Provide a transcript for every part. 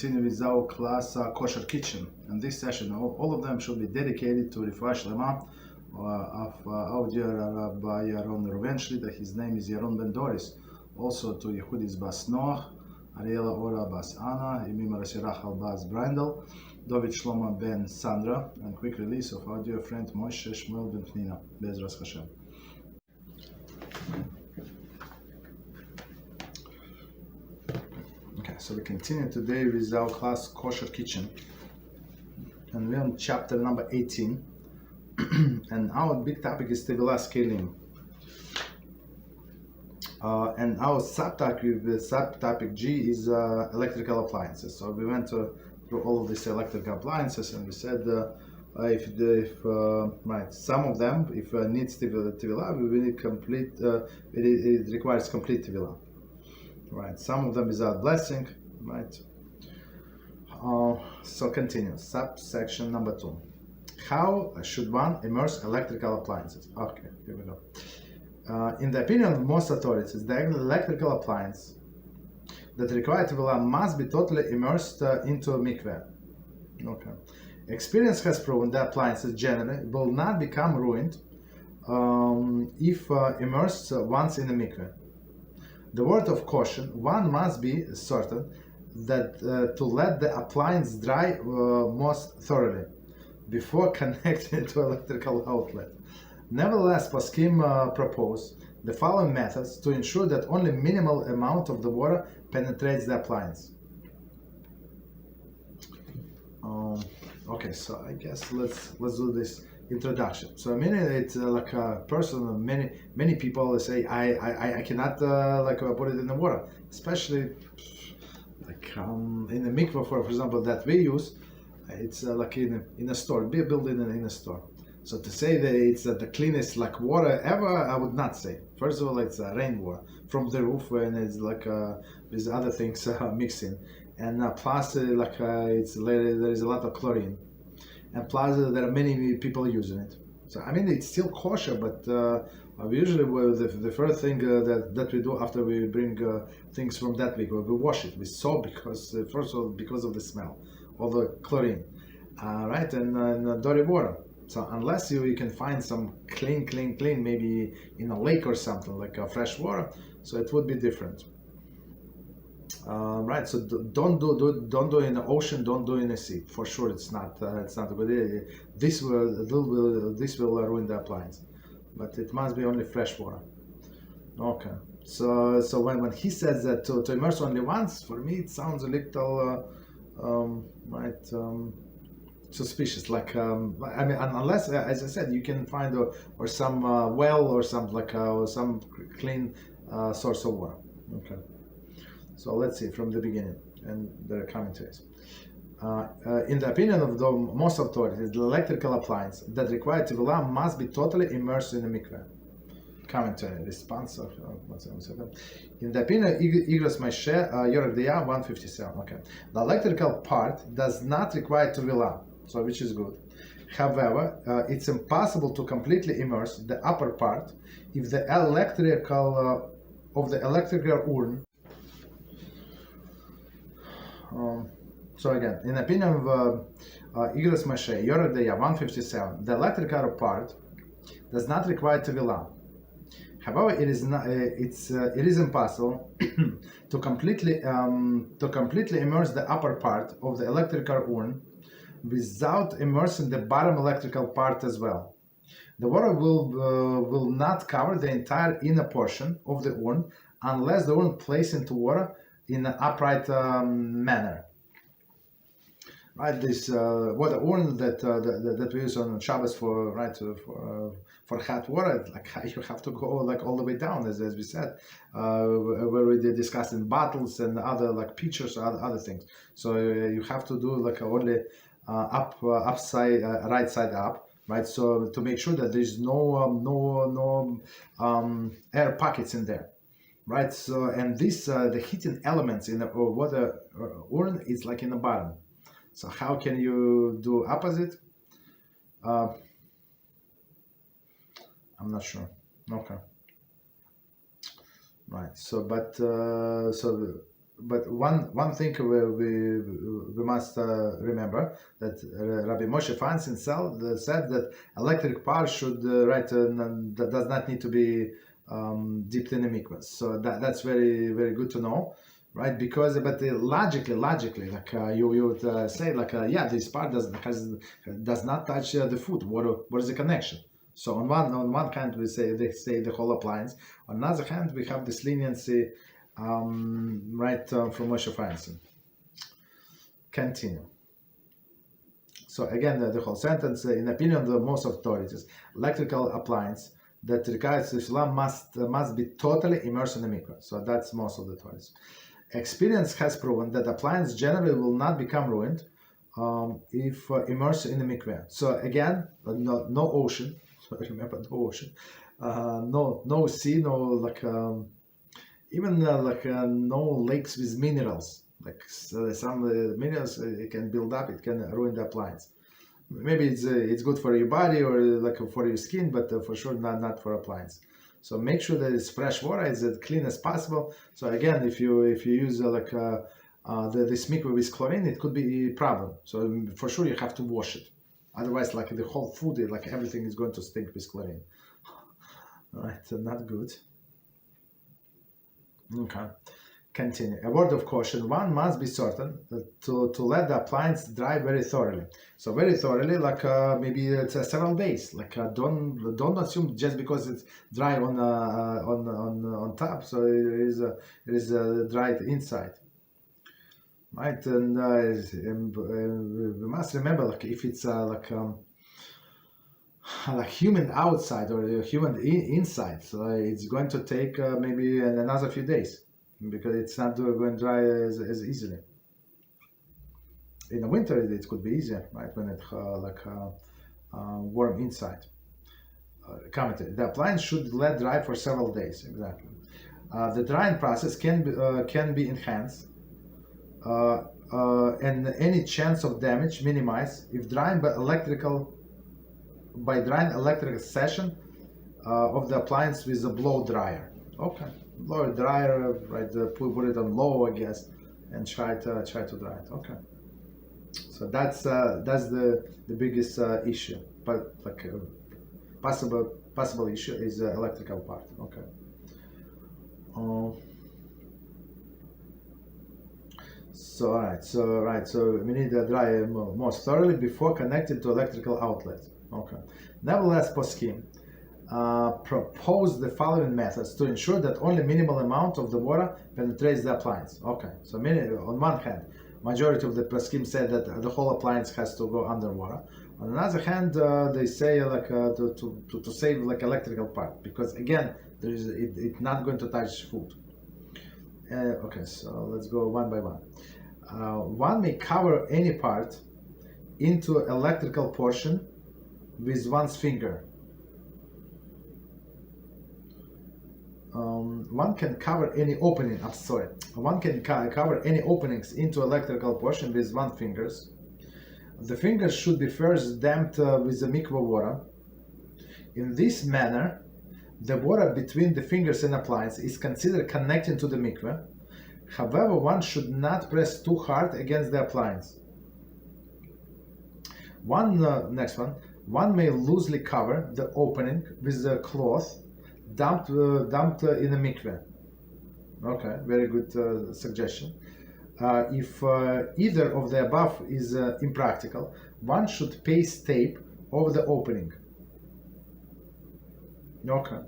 continue with our class Kosher Kitchen. In this session, all of them should be dedicated to Refuah Shlema of our dear Rabbi Yaron Reuven, that his name is Yaron Ben Doris. Also to Yehudis Bas Noach, Ariela Ora Bas Anna, Immersed Rachel Bas Brindel, David Shlomo Ben Sandra, and quick release of our dear friend Moshe Shmuel Ben Pnina, BeEzrat HaShem. Okay, so we continue today with our class Kosher Kitchen, and we're on chapter number 18, and our big topic is Tevilah scaling. And our subtopic G is electrical appliances. So we went through all of these electrical appliances, and we said right, some of them, if needs Tevilah, we need complete. It requires complete Tevilah. Right, some of them without blessing. Right. So continue. Subsection number 2. How should one immerse electrical appliances? Okay, here we go. In the opinion of most authorities, the electrical appliance that requires Tevilah must be totally immersed into a mikveh. Okay. Experience has proven that appliances generally will not become ruined if immersed once in a mikveh. The word of caution: one must be certain that to let the appliance dry most thoroughly before connecting to electrical outlet. Nevertheless, Poskim propose the following methods to ensure that only minimal amount of the water penetrates the appliance. Okay, so I guess let's do this introduction. So I mean, it's like a person. Many people say I cannot put it in the water, especially like in the mikvah, for example, that we use. It's like in a store, be a building in a store. So to say that it's the cleanest like water ever, I would not say. First of all, it's rainwater from the roof, and it's like with other things mixing, and plus it's there is a lot of chlorine, and plus there are many people using it. So I mean, it's still kosher, but usually the first thing that we do after we bring things from that week, we wash it with soap because first of all because of the smell, all the chlorine, right, and dirty water. So unless you can find some clean, maybe in a lake or something like fresh water, so it would be different. Right. So don't do in the ocean, don't do in the sea. For sure, it's not a good idea. This will ruin the appliance, but it must be only fresh water. Okay. So when he says that to immerse only once, for me it sounds a little suspicious. Like I mean, unless as I said, you can find or some well or some some clean source of water. Okay. So let's see from the beginning and their commentaries. In the opinion of the most authorities, the electrical appliance that require Tevilah must be totally immersed in the mikveh. Commentary response of in the opinion of Igros Moshe Yoredea 157. Okay, the electrical part does not require Tevilah, so which is good. However, it's impossible to completely immerse the upper part if the electrical urn. So again, in the opinion of Igros Moshe Yoredea 157, the electrical part does not require Tevilah. However, it is impossible to completely immerse the upper part of the electrical urn without immersing the bottom electrical part as well. The water will not cover the entire inner portion of the urn unless the urn placed into water in an upright manner. Right, this water urn that we use on Shabbos for hot water, like you have to go like all the way down, as we said, where we discussed in bottles and other like pitchers or other things. So you have to do like only upside, right side up, right? So to make sure that there's no air pockets in there. Right, so and this the heating elements in the water urn is like in the bottom. So how can you do opposite? I'm not sure. Okay. Right. So, but but one thing we must remember that Rabbi Moshe Feinstein said that electric power should that does not need to be dipped in the mikvah. So that's very good to know, right? Because but logically, like you would say like yeah, this part does not touch the food. What is the connection? So on one hand they say the whole appliance. On another hand we have this leniency. From Moshe Feinstein. Continue. So again, the whole sentence, in opinion of the most authorities, electrical appliance that requires Islam must be totally immersed in the mikveh. So that's most of the authorities. Experience has proven that appliance generally will not become ruined if immersed in the mikveh. So again, no ocean. Remember, no ocean. No sea, no like. Even no lakes with minerals, like some minerals it can build up, it can ruin the appliance. Maybe it's good for your body or like for your skin, but for sure not for appliance. So make sure that it's fresh water, it's as clean as possible. So again, if you use this mikveh with chlorine, it could be a problem. So for sure you have to wash it. Otherwise, like the whole food, like everything is going to stink with chlorine. All right, so not good. Okay, continue. A word of caution: one must be certain to let the appliance dry very thoroughly. So very thoroughly, like maybe it's several days. Like don't assume just because it's dry on top, so it is dried inside, right? And we must remember, like if it's like human outside or human inside, so it's going to take maybe another few days because it's not going to dry as easily. In the winter it could be easier, right, when it's warm inside. Commented, the appliance should let dry for several days. Exactly. The drying process can be enhanced and any chance of damage minimized if drying by drying electrical session of the appliance with a blow dryer. Okay, blow dryer, right? Put it on low, I guess, and try to dry it. Okay, so that's the biggest issue, but like possible issue is the electrical part. Okay. So we need to dry most thoroughly before connecting to electrical outlet. Okay. Nevertheless, poskim propose the following methods to ensure that only minimal amount of the water penetrates the appliance. Okay. So on one hand, majority of the poskim said that the whole appliance has to go underwater. On another hand, they say to save like electrical part because again, it's not going to touch food. Okay, so let's go one by one. One may cover any part into electrical portion with one's finger. One can cover any opening. One can cover any openings into electrical portion with one fingers. The fingers should be first damped with the mikvah water. In this manner, the water between the fingers and appliance is considered connecting to the mikveh. However, one should not press too hard against the appliance. Next one. One may loosely cover the opening with the cloth dumped in the mikveh. Okay, very good suggestion. If either of the above is impractical, one should paste tape over the opening. Okay.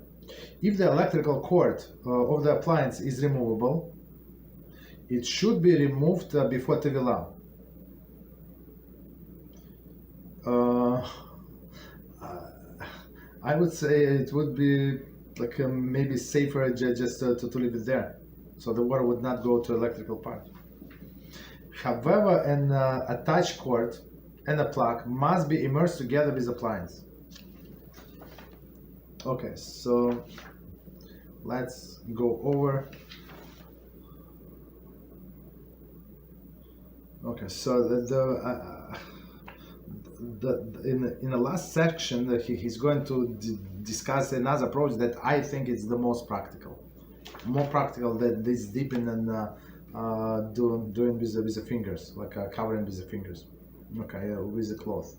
If the electrical cord of the appliance is removable, it should be removed before Tevilah. I would say it would be like maybe safer just to leave it there, so the water would not go to electrical part. However, an attached cord and a plug must be immersed together with appliance. Okay, so let's go over. Okay, so in the last section he's going to discuss another approach that I think is the most practical, more practical than this dipping and doing with the fingers, like covering with the fingers, okay, with the cloth.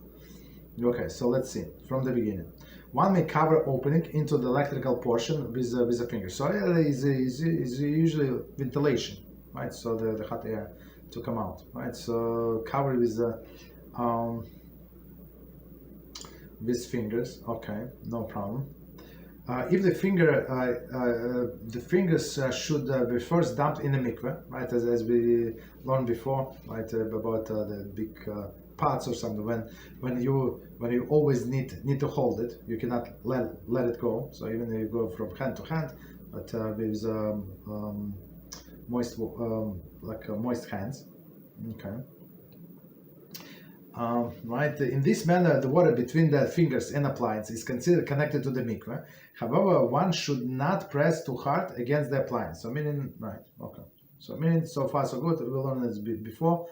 Okay, so let's see from the beginning. One may cover opening into the electrical portion with the fingers. So is usually ventilation, right? So the hot air to come out, right? So cover with fingers. Okay, no problem. If the fingers should be first dumped in the mikveh, right? As we learned before, right? About the big pots or something. When you always need to hold it, you cannot let it go. So even if you go from hand to hand, but with moist moist hands. Okay. Right. In this manner, the water between the fingers and appliance is considered connected to the mikveh. However, one should not press too hard against the appliance. So meaning, right? Okay. So meaning, so far so good. We learned this before.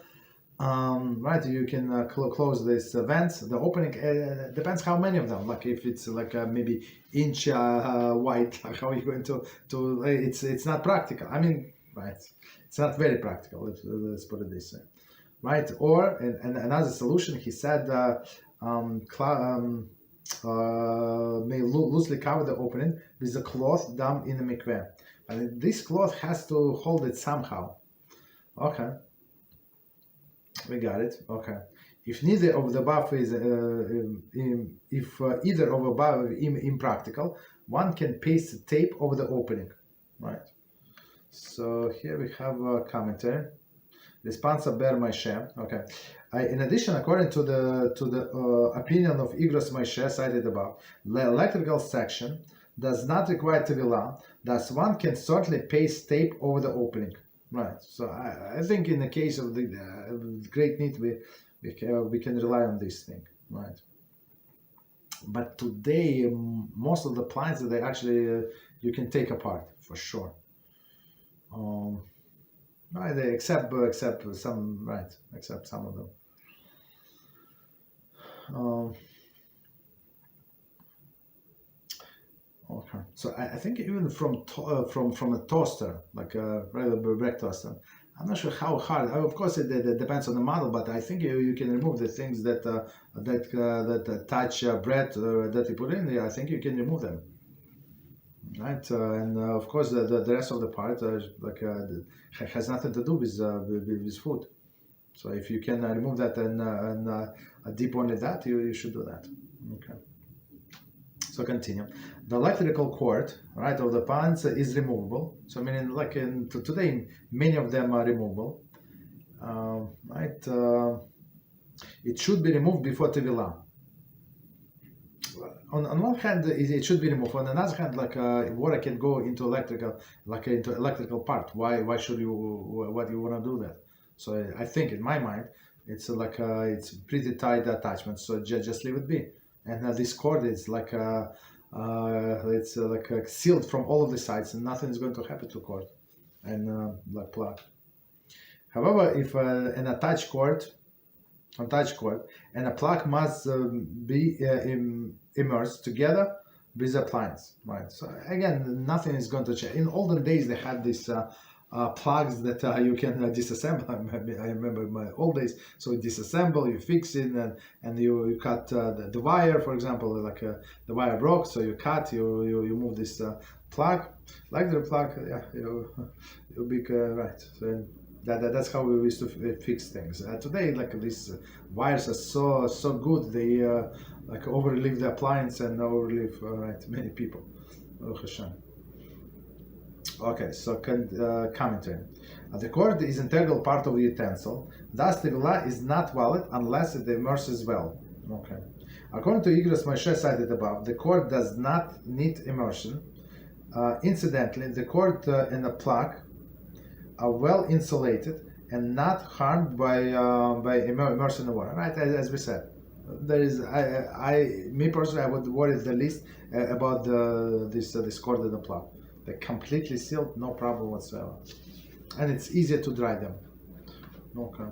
Right. You can close these vents. The opening depends how many of them. Like if it's like maybe inch wide, like how are you going to? It's not practical. I mean, right? It's not very practical. Let's put it this way. Right, or and another solution, he said, may loosely cover the opening with a cloth dumped in the mikveh. And this cloth has to hold it somehow. Okay, we got it. Okay, if neither of the above is either of above impractical, one can paste tape over the opening. Right. So here we have a commentary. Responsa ber Moshe. Okay. In addition, according to the opinion of Igros Moshe cited above, the electrical section does not require Tevilah. Thus, one can certainly paste tape over the opening. Right. So I think in the case of the great need, we can rely on this thing. Right. But today, most of the appliances they actually you can take apart for sure. Right, except some, right, except some of them. Okay, so I think even from a toaster, like a regular bread toaster, I'm not sure how hard. Of course, it depends on the model, but I think you can remove the things that touch bread that you put in there. I think you can remove them. Right, and of course the rest of the part has nothing to do with food. So if you can remove that and dip only that, you should do that. Okay. So continue. The electrical cord, right, of the pans is removable. So meaning like today, many of them are removable. Right. It should be removed before Tevilah. On one hand, it should be removed. On another hand, like water can go into electrical part. Why should you? What you want to do that? So I think, in my mind, it's it's pretty tight attachment. So just leave it be. And this cord is it's sealed from all of the sides, and nothing is going to happen to cord and like plug. However, if an attached cord and a plug must be immersed together with the appliance, right? So again, nothing is going to change. In olden days, they had these plugs that you can disassemble. I remember my old days. So you disassemble, you fix it, and you cut the wire, for example, the wire broke, so you cut, you move this plug, like the plug, yeah, you big right. So that's how we used to fix things. Today, like these wires are so good, they overlive the appliance and overlive right many people. HaShem. Okay, so commentary. The cord is integral part of the utensil. Thus, Tevilah is not valid unless it immerses well. Okay. According to Igros Moshe cited above, the cord does not need immersion. Incidentally, the cord and the plug are well insulated and not harmed by immersion in water. Right, as we said, there is me personally, I would worry the least about this cord and the plug. They're completely sealed, no problem whatsoever, and it's easier to dry them. Okay.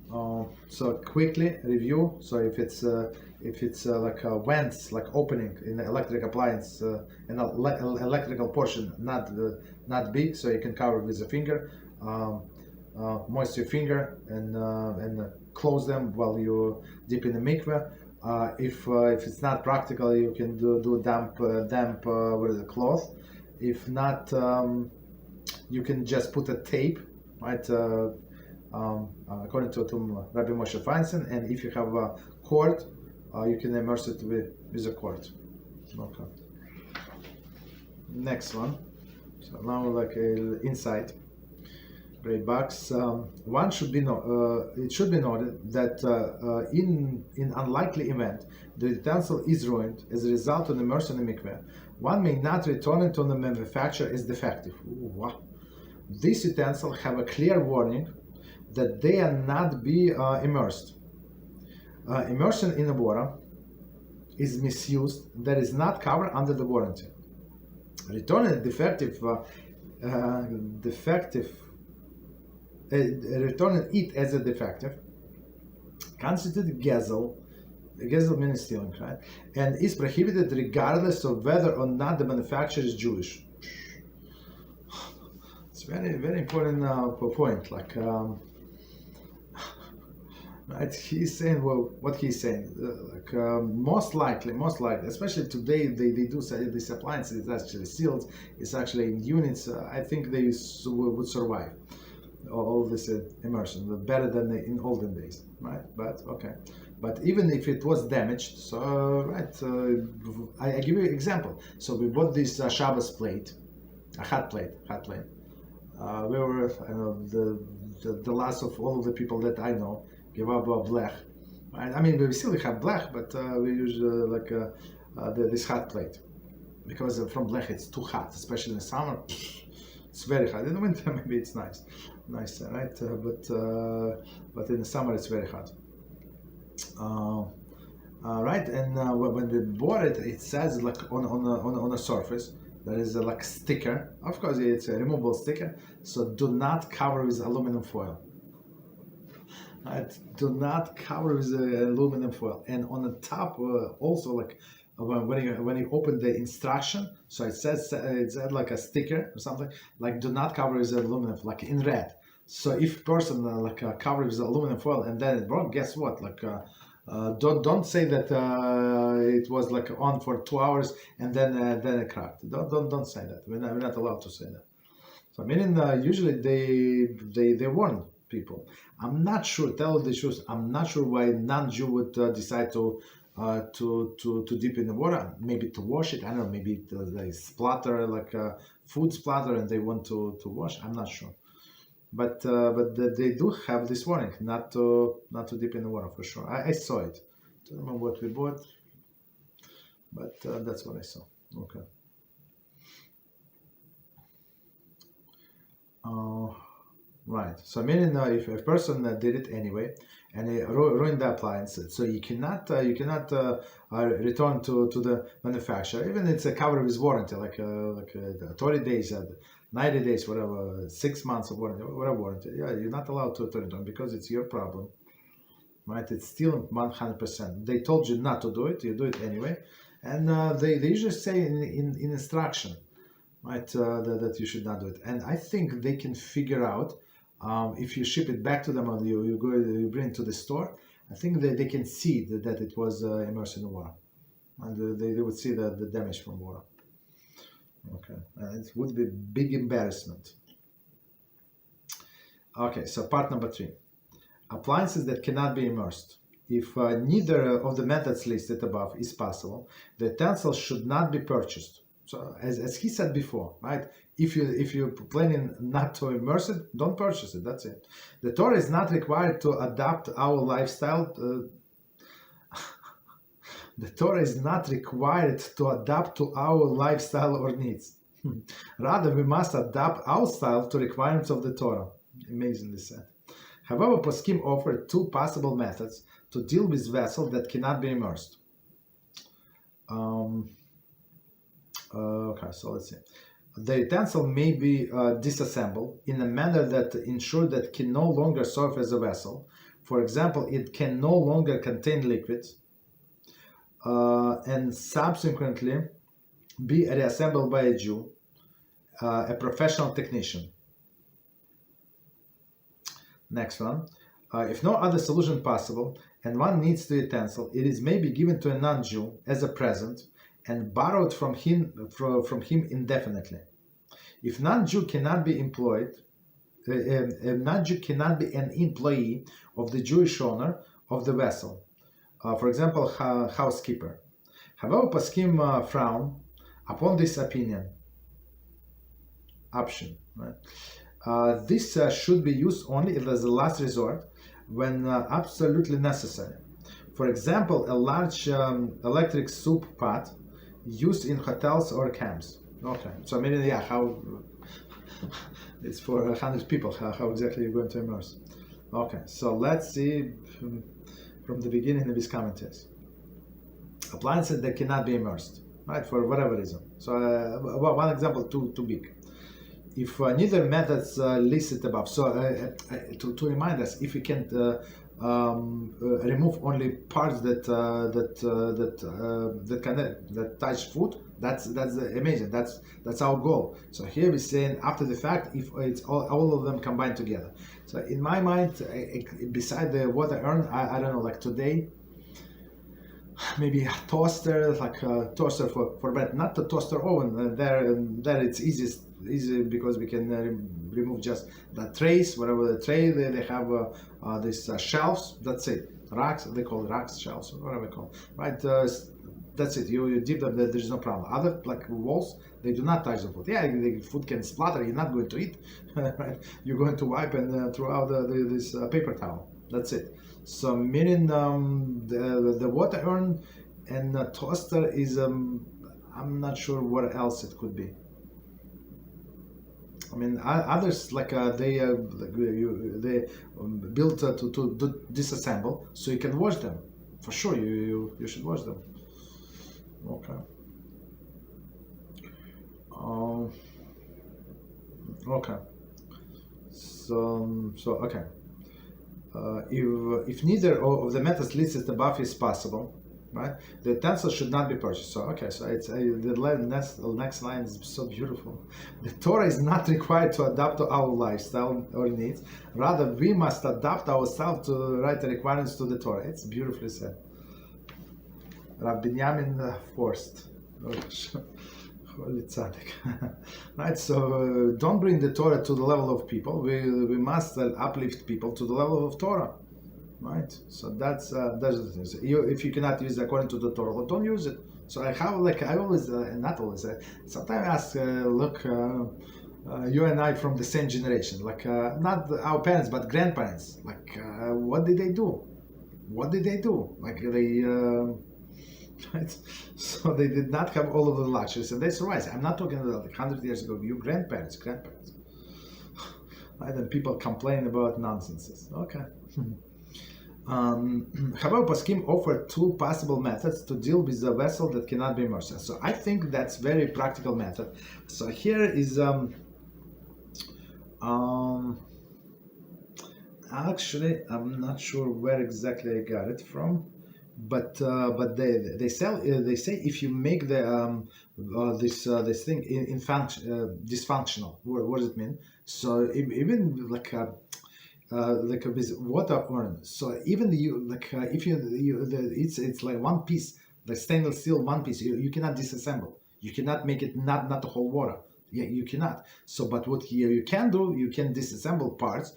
So quickly review. So if it's like vents, like opening in the electric appliance, an electrical portion, not big, so you can cover with a finger. Moist your finger and close them while you dip in the mikveh. If it's not practical, you can do damp with a cloth. If not, you can just put a tape, right? According to Rabbi Moshe Feinstein, and if you have a cord, you can immerse it with a cord. Okay. Next one. So now like inside. Great box. One should be it should be noted that in unlikely event the utensil is ruined as a result of immersion in the mikveh, one may not return it to the manufacturer as defective. Ooh, wow. This utensil have a clear warning that they are not be immersed. Immersion in the water is misused that is not covered under the warranty. Returning returning it as a defective constitutes gezel. Gezel means stealing, right? And is prohibited regardless of whether or not the manufacturer is Jewish. It's very, very important point. Like, right? He's saying, well, what he's saying, most likely, especially today, they do say this appliance is actually sealed, it's actually in units. I think they would survive all this immersion better than in olden days, right? But okay, but even if it was damaged, so right, I give you an example. So we bought this Shabbos plate, a hot plate. We were, I know, the last of all of the people that I know give up blech. I mean, we still have blech, but we use this hot plate because from blech it's too hot, especially in the summer. It's very hot. In the winter maybe it's nice, right? But in the summer it's very hot. Right, and when we bought it, it says like on a surface there is like sticker. Of course, it's a removable sticker. So do not cover with aluminum foil. Right? Do not cover with aluminum foil. And on the top, also like when you open the instruction, so it says it's like a sticker or something like do not cover with aluminum, like in red. So if person covers with aluminum foil and then it broke, guess what? Like don't say that it was like on for 2 hours and then it cracked. Don't say that. We're not allowed to say that. So meaning usually they warn people. I'm not sure. Tell the truth. I'm not sure why non-Jew would decide to dip in the water. Maybe to wash it. I don't know. Maybe they splatter like food splatter and they want to wash. I'm not sure. But they do have this warning not to dip in the water for sure. I saw it. Don't remember what we bought, but that's what I saw. Okay. Right. So meaning if a person did it anyway and it ruined the appliance, so you cannot return to the manufacturer, even it's a covered with warranty, like 30 days, 90 days, whatever, 6 months of warranty, whatever warranty. Yeah, you're not allowed to return because it's your problem, right? It's still 100%. They told you not to do it, you do it anyway, and they usually say in instruction, right, that you should not do it. And I think they can figure out if you ship it back to them or you bring it to the store. I think they can see that it was immersed in the water, and they would see the damage from water. Okay, it would be a big embarrassment. Okay, so part number 3. Appliances that cannot be immersed. If neither of the methods listed above is possible, the utensil should not be purchased. So as he said before, right? If you're planning not to immerse it, don't purchase it. That's it. The Torah is not required to adapt our lifestyle. The Torah is not required to adapt to our lifestyle or needs. Rather, we must adapt our style to requirements of the Torah. Amazingly said. However, poskim offer 2 possible methods to deal with vessels that cannot be immersed. Okay, so let's see. The utensil may be disassembled in a manner that ensures that it can no longer serve as a vessel For example, it can no longer contain liquids and subsequently be reassembled by a Jew, a professional technician. Next one. If no other solution possible and one needs the utensil, it is maybe given to a non-Jew as a present and borrowed from him indefinitely. If non-Jew cannot be employed, a non-Jew cannot be an employee of the Jewish owner of the vessel, for example, housekeeper. However, Paskim frown upon this option. Right? This should be used only as a last resort when absolutely necessary. For example, a large electric soup pot used in hotels or camps. Okay, so I mean, yeah, how it's for 100 people. How exactly you're going to immerse? Okay, so let's see from the beginning of these commentaries. Appliances that cannot be immersed, right, for whatever reason. So one example too big. If neither methods listed above, so to remind us, if we can't remove only parts that touch food, that's amazing. That's our goal. So here we're saying after the fact, if it's all of them combined together. So in my mind, beside the what I earn, I don't know, like today, maybe a toaster, like a toaster for bread, not the toaster oven. There it's easy because we can remove just the trays, whatever the tray they have these shelves. That's it, racks. They call it racks, shelves, whatever they call it, right? That's it. You dip them. There's no problem. Other like walls, they do not touch the food. Yeah, the food can splatter. You're not going to eat, right? You're going to wipe and throw out this paper towel. That's it. So meaning the water urn and the toaster is I'm not sure what else it could be. I mean others like they built to disassemble, so you can wash them for sure. You should wash them. Okay. Okay. So okay. If neither of the methods listed above is possible, right, the utensil should not be purchased. So okay, so it's the next line is so beautiful. The Torah is not required to adapt to our lifestyle or needs. Rather, we must adapt ourselves to write the requirements to the Torah. It's beautifully said. Rabbi Binyamin Forst. Holy tzaddik. Right, so don't bring the Torah to the level of people. We must uplift people to the level of Torah, right? So that's the thing. So if you cannot use it according to the Torah, don't use it. So I always not always sometimes I ask, look, you and I from the same generation, like not our parents but grandparents. Like what did they do? What did they do? Like they. Right? So they did not have all of the luxuries, and that's right. I'm not talking about like 100 years ago. You grandparents, right? And people complain about nonsenses. Okay. However, Paskim offered two possible methods to deal with a vessel that cannot be immersed. So I think that's very practical method. So here is actually I'm not sure where exactly I got it from. But they say if you make the this thing in function dysfunctional, what does it mean? So even like with water urn, so even if it's like one piece, the stainless steel one piece, you cannot disassemble. You cannot make it not the whole water. Yeah, you cannot. So but what you can do, you can disassemble parts,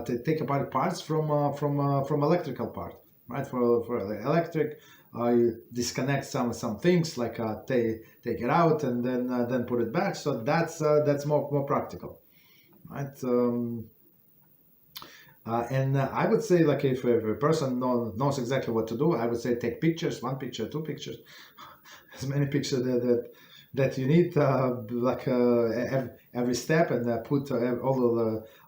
to take apart parts from electrical part. Right, for the electric, you disconnect some things, like take it out and then put it back. So that's more practical, right? And I would say, like if a person knows exactly what to do, I would say take pictures, one picture, two pictures, as many pictures that you need, every step, and put all of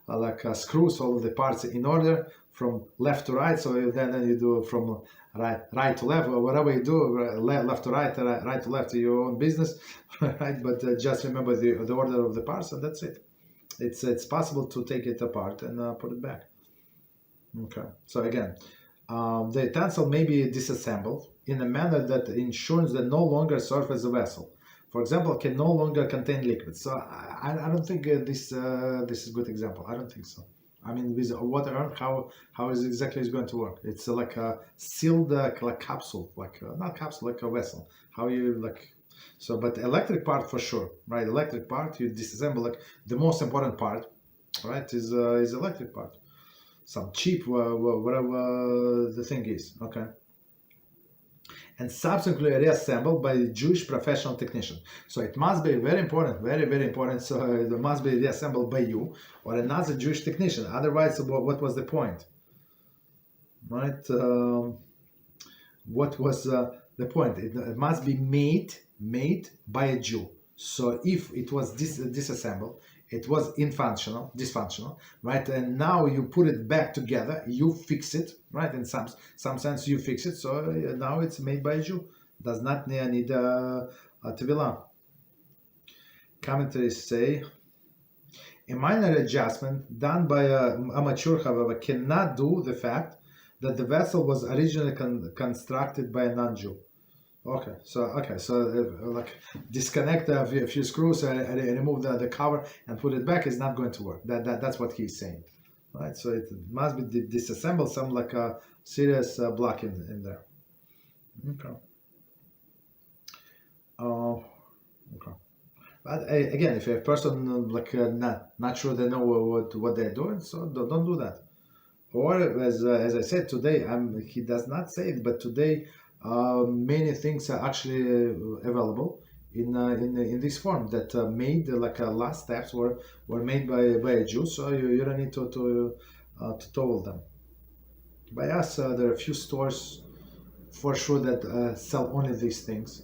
the screws, all of the parts in order from left to right. So then you do from right to left, or whatever you do, left to right, right to left, your own business, right? But just remember the order of the parts, and that's it. It's possible to take it apart and put it back. Okay. So again, the utensil may be disassembled in a manner that ensures that no longer serve as a vessel. For example, can no longer contain liquids. So I don't think this is a good example. I don't think so. I mean, with water, how is exactly is going to work? It's like a sealed like capsule, like not capsule, like a vessel. How you like? So, but electric part for sure, right? Electric part you disassemble. Like the most important part, right, is electric part. Some cheap whatever the thing is. Okay, and subsequently reassembled by a Jewish professional technician. So it must be very important, very, very important. So it must be reassembled by you or another Jewish technician. Otherwise, what was the point? Right? What was the point? It must be made by a Jew. So if it was disassembled, it was dysfunctional, right? And now you put it back together, you fix it, right? In some sense, you fix it. So now it's made by a Jew. Does not need a Tevilah. Commentaries say a minor adjustment done by an amateur, however, cannot do the fact that the vessel was originally constructed by a non-Jew. Okay, so like disconnect a few screws and remove the cover and put it back is not going to work. That's what he's saying, right? So it must be disassembled, some like a serious block in there. Okay. Okay. But again, if a person not sure they know what they're doing, so don't do that. Or as I said today, he does not say it, but today many things are actually available in this form that made last steps were made by a Jew, so you don't need to tovel them. By us, there are a few stores for sure that sell only these things.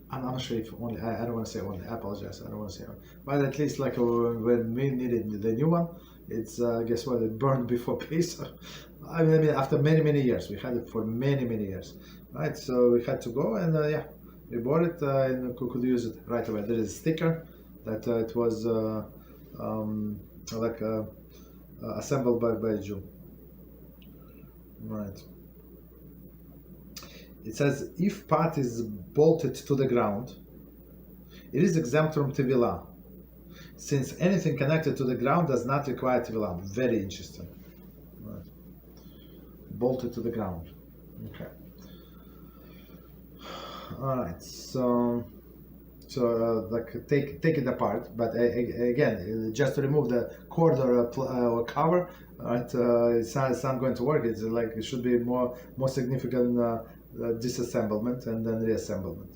I'm not sure if only, I don't want to say only, I apologize, I don't want to say only. But at least when we needed the new one, it's, guess what, it burned before Pesach. I mean, after many years, we had it for many years, right? So we had to go and we bought it and we could use it right away. There is a sticker that it was assembled by a Jew, right? It says, if pot is bolted to the ground, it is exempt from Tevilah, since anything connected to the ground does not require Tevilah. Very interesting. Right. Bolted to the ground. Okay. All right. So take it apart, but again, just to remove the cord or cover, right? It's not going to work. It's like it should be more significant disassemblement and then reassemblement,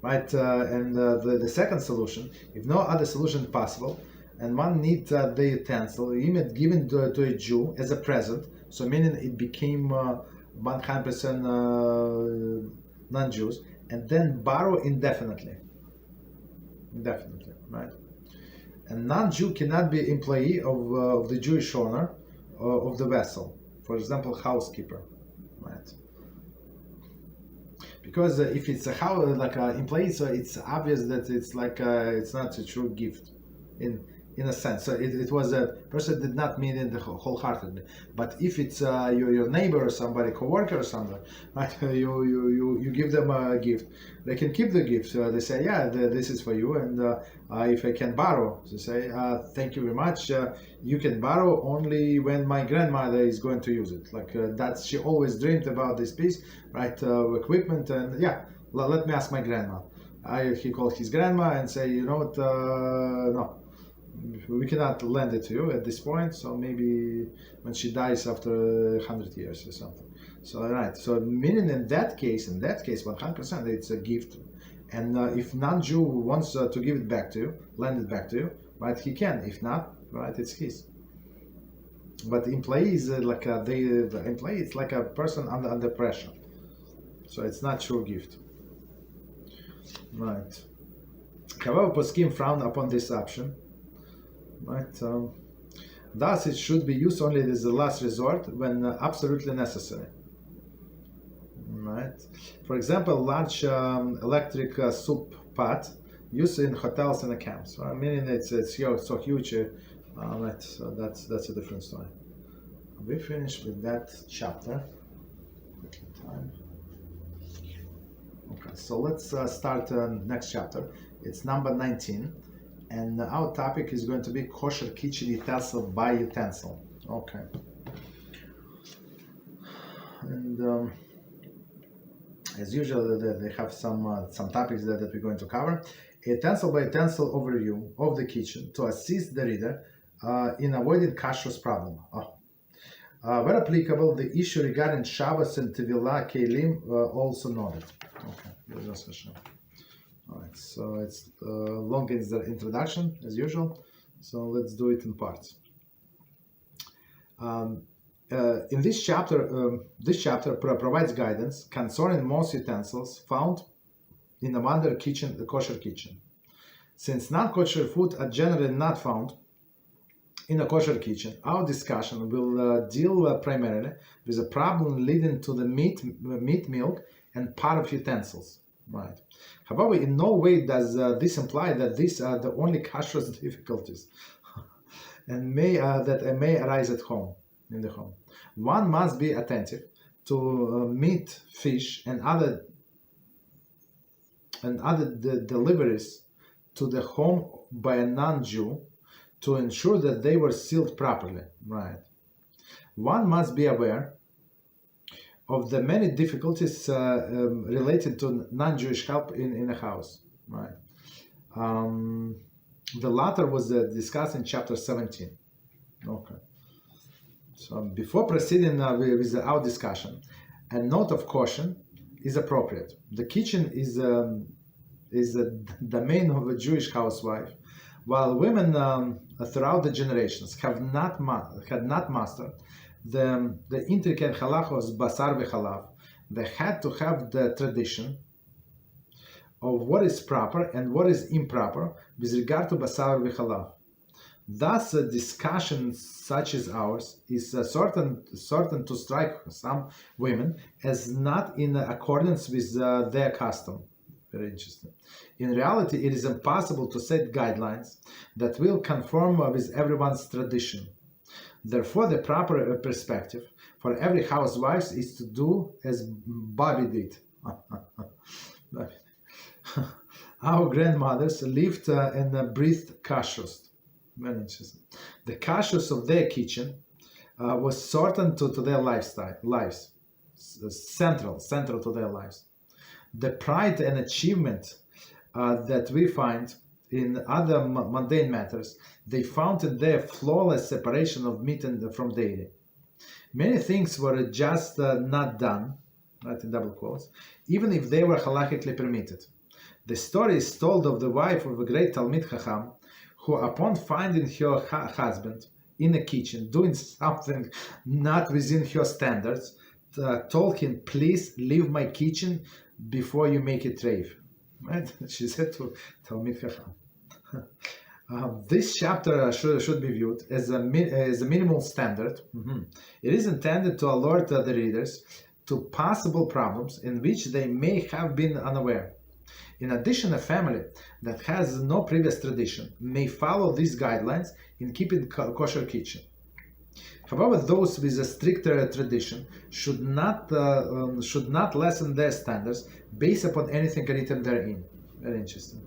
right? And the second solution, if no other solution possible, and one needs the utensil given to a Jew as a present, so meaning it became 100% non-Jews, and then borrow indefinitely, right? And non-Jew cannot be employee of the Jewish owner of the vessel, for example, housekeeper, right? Because if it's a house employee, so it's obvious that it's it's not a true gift in a sense. So it was a person did not mean it wholeheartedly. But if it's your neighbor or somebody, coworker or something, right? You give them a gift, they can keep the gift. They say, yeah, this is for you, and if I can borrow, they say, thank you very much. You can borrow only when my grandmother is going to use it. That she always dreamed about this piece, right? Equipment, and yeah, let me ask my grandma. He called his grandma and say, you know what? No. We cannot lend it to you at this point, so maybe when she dies after 100 years or something. So right, so meaning in that case, 100% it's a gift, and if non-Jew wants to give it back to you, lend it back to you, right, he can. If not, right, it's his. But the employee is the employee, it's like a person under pressure, so it's not true gift, right? However, poskim frown upon this option. Right. Thus, it should be used only as a last resort when absolutely necessary. Right. For example, large electric soup pot used in hotels and camps. Meaning it's so huge, Right, so that's a different story. We finished with that chapter. Time. Okay, so let's start next chapter. It's number 19, and our topic is going to be kosher kitchen utensil by utensil. Okay. And as usual, they have some topics that we're going to cover. Utensil by utensil overview of the kitchen to assist the reader in avoiding Kashrut's problem. Where applicable, the issue regarding Shabbos and Tevilah Kelim also noted. Okay, BeEzrat HaShem. All right, so it's long in the introduction as usual. So let's do it in parts. In this chapter provides guidance concerning most utensils found in a modern kitchen, the kosher kitchen. Since non-kosher food are generally not found in a kosher kitchen, our discussion will deal primarily with a problem leading to the meat, milk, and part of utensils. Right. However, in no way does this imply that these are the only kashrut difficulties and may arise at home, in the home. One must be attentive to meat, fish, and other deliveries to the home by a non-Jew to ensure that they were sealed properly. Right. One must be aware of the many difficulties related to non-Jewish help in a house. Right. The latter was discussed in chapter 17. Okay. So before proceeding with our discussion, a note of caution is appropriate. The kitchen is the domain of a Jewish housewife, while women throughout the generations had not mastered the intricate Halachos basar v'chalav. They had to have the tradition of what is proper and what is improper with regard to basar v'chalav. Thus, a discussion such as ours is certain to strike some women as not in accordance with their custom. Very interesting. In reality, it is impossible to set guidelines that will conform with everyone's tradition. Therefore, the proper perspective for every housewife is to do as Bobby did. Our grandmothers lived and breathed kashrut. Very interesting. The kashrut of their kitchen was certain to their lives, central to their lives. The pride and achievement that we find in other mundane matters, they found in their flawless separation of meat from dairy. Many things were just not done, right, in double quotes, even if they were halachically permitted. The story is told of the wife of a great Talmid Chacham, who, upon finding her husband in the kitchen doing something not within her standards, told him, "Please leave my kitchen before you make it treif." Right? She said to Talmid Chacham. This chapter should be viewed as a minimal standard. It is intended to alert the readers to possible problems in which they may have been unaware. In addition, a family that has no previous tradition may follow these guidelines in keeping kosher kitchen. However, those with a stricter tradition should not lessen their standards based upon anything written therein. Very interesting.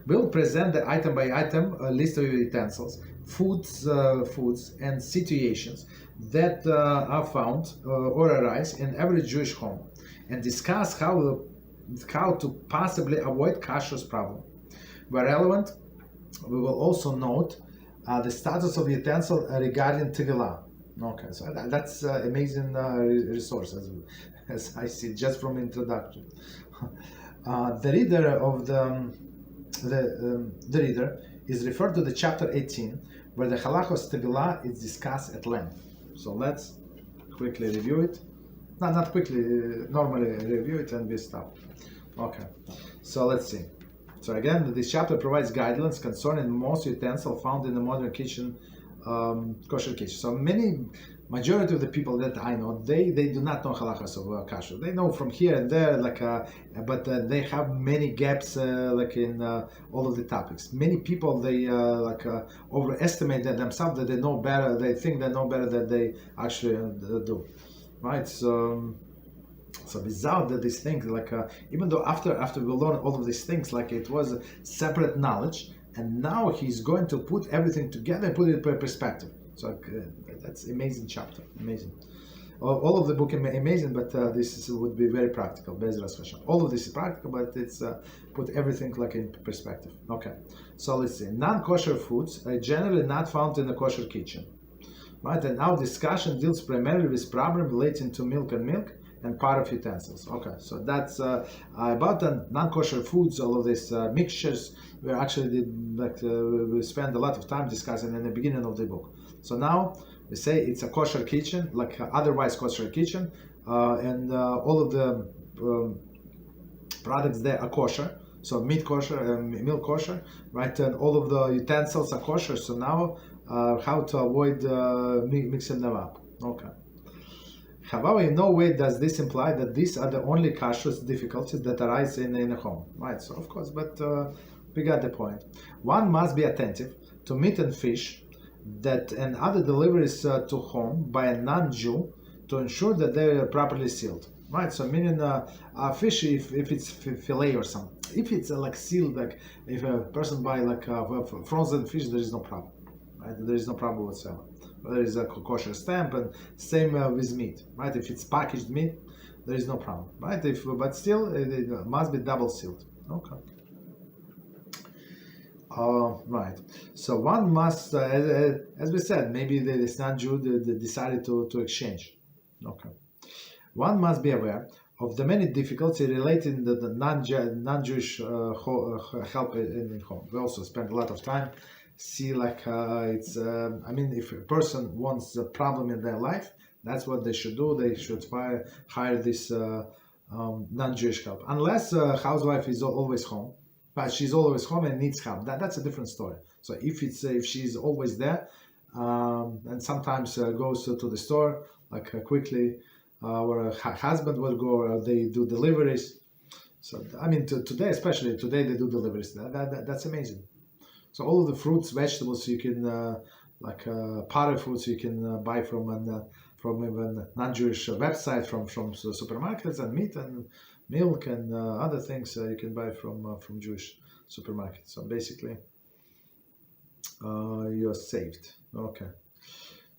We'll present the item by item list of utensils, foods, and situations that are found or arise in every Jewish home, and discuss how to possibly avoid kashrut's problem. Where relevant, we will also note the status of utensil regarding Tevilah. Okay, so that's amazing resource as I see just from introduction. The reader is referred to the chapter 18, where the Halachos Tevilah is discussed at length. So let's quickly review it. No, not quickly, normally review it and we stop. Okay, so let's see. So again, this chapter provides guidelines concerning most utensils found in the modern kitchen, kosher kitchen. So many majority of the people that I know, they do not know halachas of kashrut. They know from here and there, but they have many gaps, in all of the topics. Many people they overestimate themselves, that they know better. They think they know better than they actually do, right? So without these things, even though after we learn all of these things, it was separate knowledge, and now he's going to put everything together and put it in perspective. So that's amazing chapter, amazing. All of the book amazing, but this would be very practical. BeEzrat Hashem. All of this is practical, but it's put everything in perspective. Okay, so let's see. Non-kosher foods are generally not found in the kosher kitchen, right? And our discussion deals primarily with problems relating to milk and part of utensils. Okay, so that's about the non-kosher foods, all of these mixtures. We actually we spend a lot of time discussing in the beginning of the book. So now we say it's a kosher kitchen, otherwise kosher kitchen, and all of the products there are kosher. So meat kosher, milk kosher, right? And all of the utensils are kosher. So now how to avoid mixing them up. Okay. However, in no way does this imply that these are the only kashrut difficulties that arise in a home, right? So of course, but we got the point. One must be attentive to meat and fish and other deliveries to home by a non-Jew to ensure that they are properly sealed, right? So meaning fish, if it's fillet or something, if it's sealed, if a person buy frozen fish, there is no problem, right? There is no problem whatsoever. There is a kosher stamp, and same with meat, right? If it's packaged meat, there is no problem, right? But still, it must be double sealed. Okay. Right. So one must, as we said, maybe this non-Jew decided to exchange. Okay. One must be aware of the many difficulties relating to the non-Jewish help in home. We also spent a lot of time. See, it's. If a person wants a problem in their life, that's what they should do. They should hire this non-Jewish help, unless a housewife is always home, but she's always home and needs help. That's a different story. So if she's always there, and sometimes goes to the store quickly, or her husband will go, or they do deliveries. So today, especially today, they do deliveries. That's amazing. So all of the fruits, vegetables you can, powder foods you can buy from even non-Jewish website, from supermarkets, and meat and milk and other things you can buy from Jewish supermarkets. So basically, you're saved. Okay.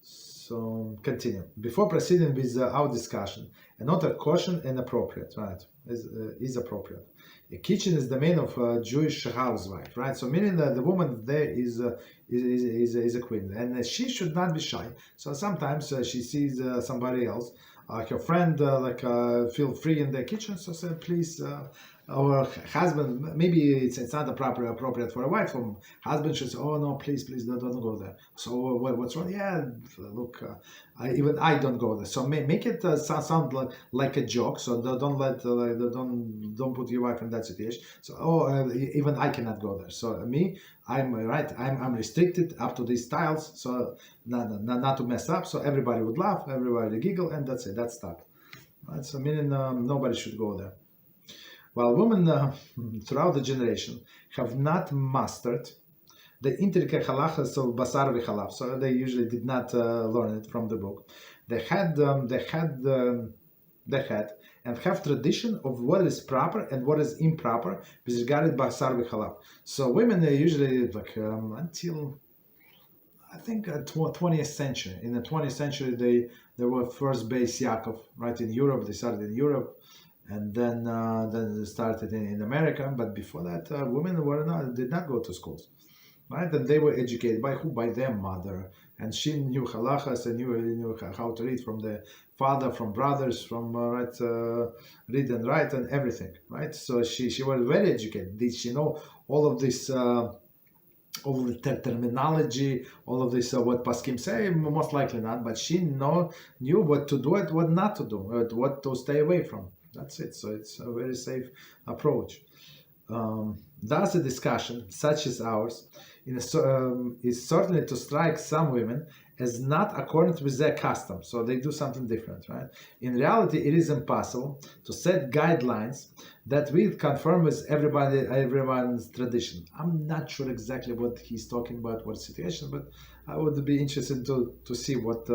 So continue. Before proceeding with our discussion, a note of caution and appropriate, right? Is appropriate. A kitchen is the domain of a Jewish housewife, right? So meaning that the woman there is a queen, and she should not be shy. So sometimes she sees somebody else, her friend, feel free in the kitchen. So say, please, our husband, maybe it's not appropriate for a wife. Husband should say, oh no, please don't go there. So what's wrong? Yeah, look, I don't go there. So make it sound like a joke. So don't let don't put your wife in that situation. So even I cannot go there. So I'm restricted up to these styles. So not to mess up. So everybody would laugh, everybody would giggle, and that's it. That's stopped. Right? So meaning nobody should go there. While women throughout the generation have not mastered the intricate halachos of basar v'chalav, so they usually did not learn it from the book. They had and have tradition of what is proper and what is improper with regard to basar v'chalav. So women usually until I think 20th century. In the 20th century, they were first based Yaakov, right, in Europe. They started in Europe. And then they started in America, but before that, women did not go to schools, right? And they were educated by who? By their mother, and she knew halachas and knew how to read from the father, from brothers, from read and write and everything, right? So she was very educated. Did she know all of this? All of the terminology, all of this, what Paskim say, most likely not, but she knew what to do and what not to do, what to stay away from. That's it. So it's a very safe approach. Thus, a discussion such as ours is certainly to strike some women as not accordant with their custom. So they do something different, right? In reality, it is impossible to set guidelines that will conform with everyone's tradition. I'm not sure exactly what he's talking about, what situation, but I would be interested to see what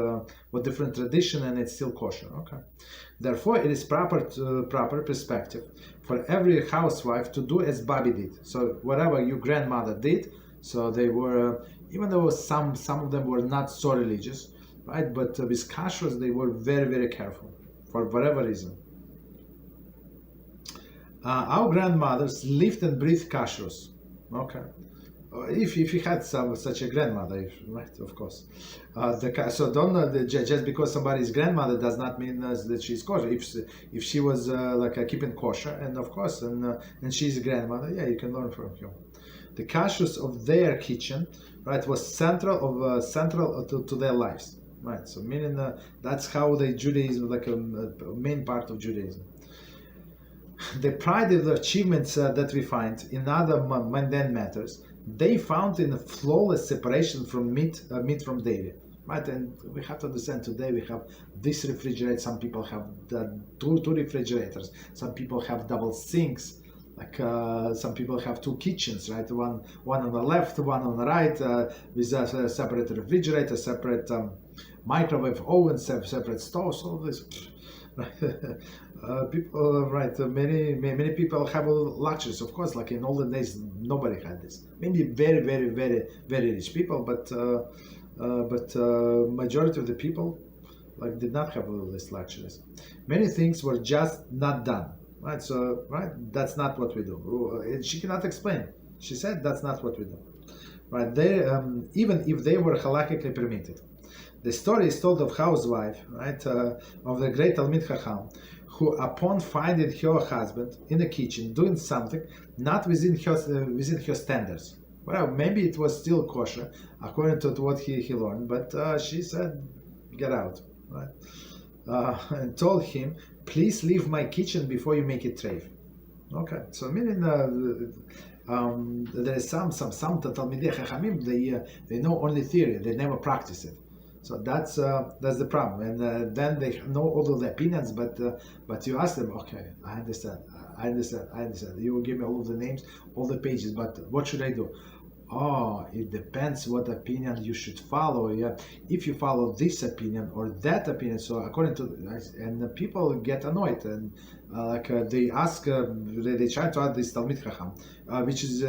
different tradition, and it's still kosher. Okay. Therefore, it is proper perspective for every housewife to do as Bobby did. So whatever your grandmother did, so they were, even though some of them were not so religious, right? But with kashrut, they were very, very careful for whatever reason. Our grandmothers lived and breathed kashrut. Okay. If you had such a grandmother, right, of course. So don't just because somebody's grandmother does not mean that she's kosher. If she was keeping kosher, and of course, and she's a grandmother, yeah, you can learn from her. The kashrut of their kitchen, right, was central to their lives, right. So meaning that's how the Judaism, like a main part of Judaism. The pride of the achievements that we find in other mundane matters, they found in a flawless separation from meat from dairy, right? And we have to understand today we have this refrigerator. Some people have two refrigerators. Some people have double sinks. Like some people have two kitchens, right? One on the left, one on the right, with a separate refrigerator, separate microwave oven, separate stoves. All this. People, right? Many people have luxuries, of course. Like in olden days, nobody had this. Maybe very, very, very, very rich people, but majority of the people like did not have all these luxuries. Many things were just not done, right? So, right, that's not what we do. She cannot explain. She said that's not what we do, right? They even if they were halakhically permitted. The story is told of housewife, right, of the great Talmid Chacham, who, upon finding her husband in the kitchen doing something not within her standards, well, maybe it was still kosher according to what he learned, but she said, "Get out," right, and told him, "Please leave my kitchen before you make it treif." Okay, so meaning there is some Talmidei Chachamim, they know only theory, they never practice it. So that's the problem, and then they know all of the opinions, but you ask them, okay, I understand. You will give me all of the names, all the pages, but what should I do? Oh, it depends what opinion you should follow. Yeah, if you follow this opinion or that opinion, so according to, and the people get annoyed, and they ask, they try to add this Talmid Chacham, which is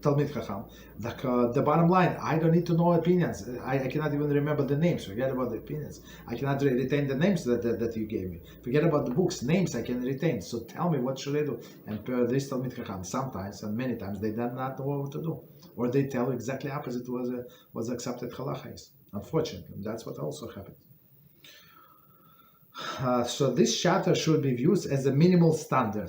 Talmid Chacham. Like the bottom line, I don't need to know opinions. I cannot even remember the names. Forget about the opinions. I cannot retain the names that you gave me. Forget about the books. Names I can retain. So tell me, what should I do? And this Talmid Chacham, sometimes and many times they do not know what to do, or they tell exactly opposite was accepted halachos. Unfortunately, that's what also happened. So this chapter should be viewed as a minimal standard.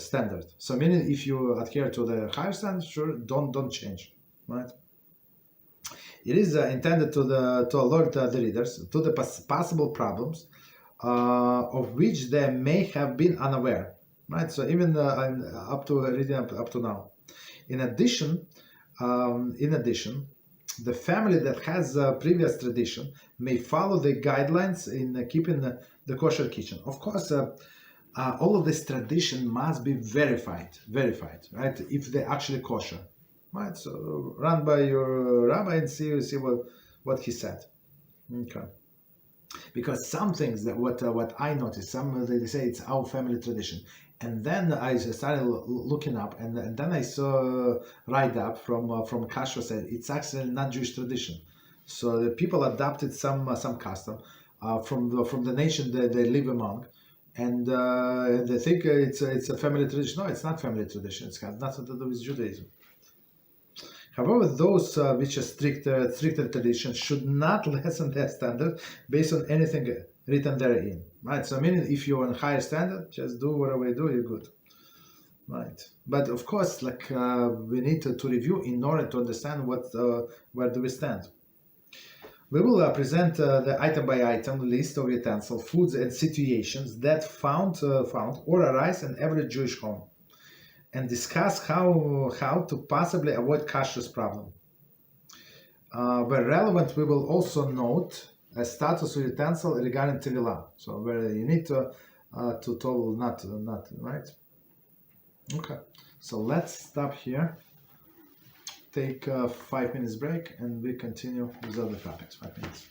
So meaning, if you adhere to the higher standard, sure, don't change, right? It is intended to alert the readers to the possible problems of which they may have been unaware, right? So even up to reading up to now. In addition, the family that has a previous tradition may follow the guidelines in keeping the kosher kitchen. Of course, all of this tradition must be verified, right? If they're actually kosher, right? So run by your rabbi and see what he said. Okay. Because some things that what I noticed, some they say it's our family tradition, and then I started looking up, and then I saw write up from Kashrut said it's actually not Jewish tradition. So the people adopted some custom from the nation that they live among, and they think it's a family tradition. No, it's not family tradition. It's got nothing to do with Judaism. However, those which are stricter traditions should not lessen their standard based on anything written therein. Right? So, meaning, if you're on a higher standard, just do whatever you do, you're good. Right? But of course, like we need to review in order to understand where do we stand. We will present the item by item list of utensils, foods, and situations that found or arise in every Jewish home, and discuss how to possibly avoid kashrut problem. Where relevant, we will also note a status of utensil regarding Tevilah. So where you need to Tovel, not right. Okay, so let's stop here. Take a 5 minutes break, and we continue with other topics. 5 minutes.